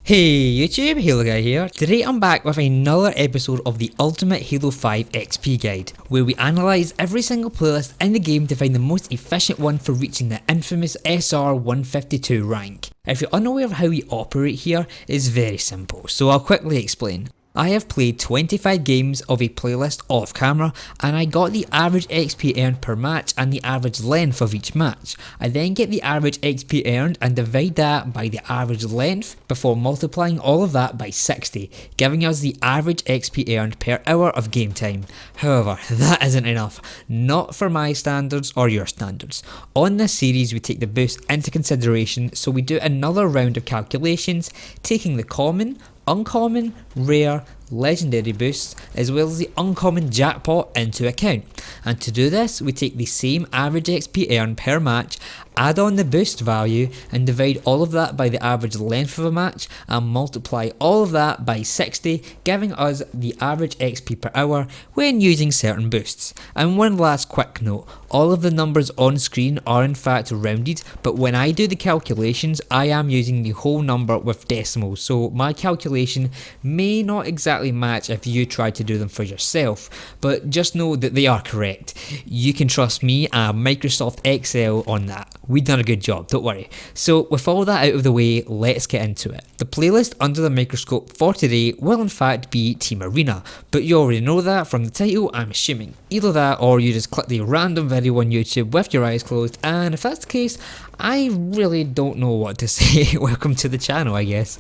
Hey YouTube, Halo Guy here. Today I'm back with another episode of the Ultimate Halo 5 XP Guide, where we analyse every single playlist in the game to find the most efficient one for reaching the infamous SR 152 rank. If you're unaware of how we operate here, it's very simple, so I'll quickly explain. I have played 25 games of a playlist off camera and I got the average XP earned per match and the average length of each match. I then get the average XP earned and divide that by the average length before multiplying all of that by 60, giving us the average XP earned per hour of game time. However, that isn't enough, not for my standards or your standards. On this series we take the boost into consideration, so we do another round of calculations, taking the common, uncommon, rare, legendary boosts as well as the uncommon jackpot into account. And to do this we take the same average XP earned per match, add on the boost value and divide all of that by the average length of a match and multiply all of that by 60, giving us the average XP per hour when using certain boosts. And one last quick note, all of the numbers on screen are in fact rounded, but when I do the calculations I am using the whole number with decimals, so my calculation may not exactly match if you try to do them for yourself, but just know that they are correct. You can trust me and Microsoft Excel on that. We've done a good job, don't worry. So with all that out of the way, let's get into it. The playlist under the microscope for today will in fact be Team Arena, but you already know that from the title I'm assuming. Either that or you just clicked a random video on YouTube with your eyes closed, and if that's the case, I really don't know what to say. Welcome to the channel, I guess.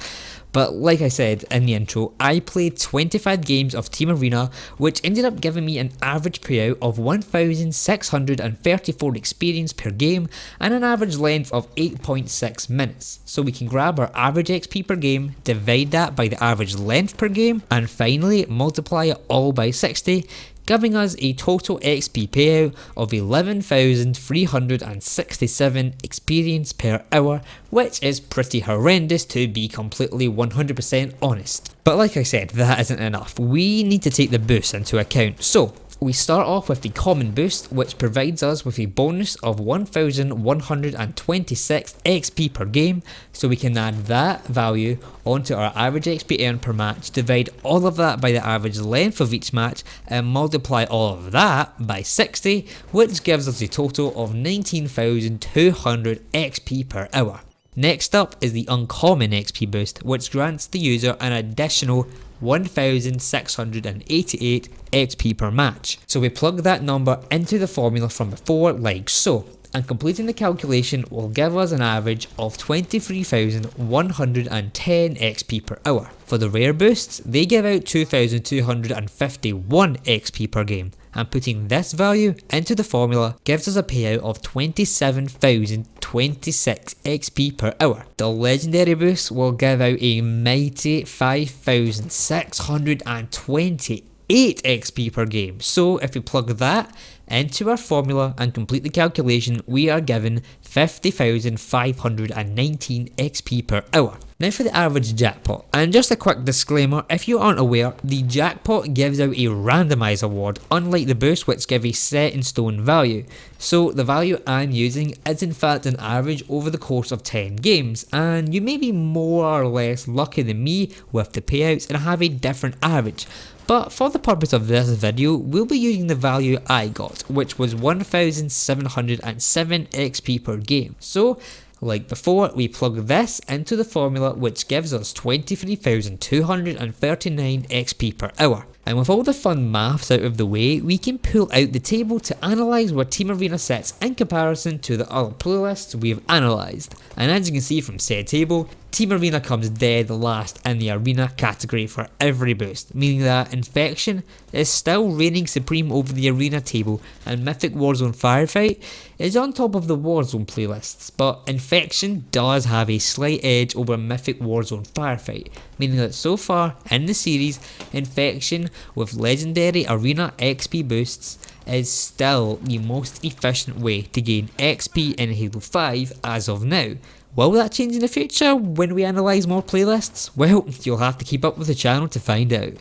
But like I said in the intro, I played 25 games of Team Arena, which ended up giving me an average payout of 1,634 experience per game and an average length of 8.6 minutes. So we can grab our average XP per game, divide that by the average length per game, and finally multiply it all by 60, giving us a total XP payout of 11,367 experience per hour, which is pretty horrendous to be completely 100% honest. But like I said, that isn't enough. We need to take the boost into account. So we start off with the common boost, which provides us with a bonus of 1,126 XP per game, so we can add that value onto our average XP earned per match, divide all of that by the average length of each match and multiply all of that by 60, which gives us a total of 19,200 XP per hour. Next up is the uncommon XP boost, which grants the user an additional 1,688 XP per match. So we plug that number into the formula from before like so, and completing the calculation will give us an average of 23,110 XP per hour. For the rare boosts, they give out 2,251 XP per game, and putting this value into the formula gives us a payout of 27,026 XP per hour. The legendary boost will give out a mighty 5,628 XP per game. So if we plug that into our formula and complete the calculation, we are given 50,519 XP per hour. Now for the average jackpot, and just a quick disclaimer, if you aren't aware, the jackpot gives out a randomised award, unlike the boost which give a set in stone value. So the value I'm using is in fact an average over the course of 10 games, and you may be more or less lucky than me with the payouts and have a different average. But for the purpose of this video, we'll be using the value I got, which was 1,707 XP per game. So, like before, we plug this into the formula, which gives us 23,239 XP per hour. And with all the fun maths out of the way, we can pull out the table to analyse where Team Arena sits in comparison to the other playlists we've analysed. And as you can see from said table, Team Arena comes dead last in the Arena category for every boost, meaning that Infection is still reigning supreme over the Arena table and Mythic Warzone Firefight is on top of the Warzone playlists, but Infection does have a slight edge over Mythic Warzone Firefight, meaning that so far in the series, Infection with legendary Arena XP boosts is still the most efficient way to gain XP in Halo 5 as of now. Will that change in the future when we analyse more playlists? Well, you'll have to keep up with the channel to find out.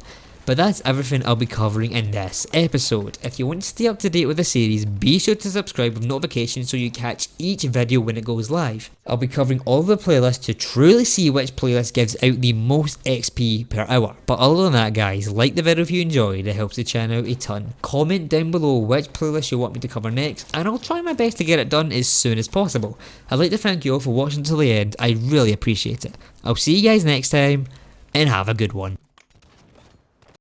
But that's everything I'll be covering in this episode. If you want to stay up to date with the series, be sure to subscribe with notifications so you catch each video when it goes live. I'll be covering all the playlists to truly see which playlist gives out the most XP per hour. But other than that guys, like the video if you enjoyed, it helps the channel a ton. Comment down below which playlist you want me to cover next, and I'll try my best to get it done as soon as possible. I'd like to thank you all for watching till the end, I really appreciate it. I'll see you guys next time, and have a good one.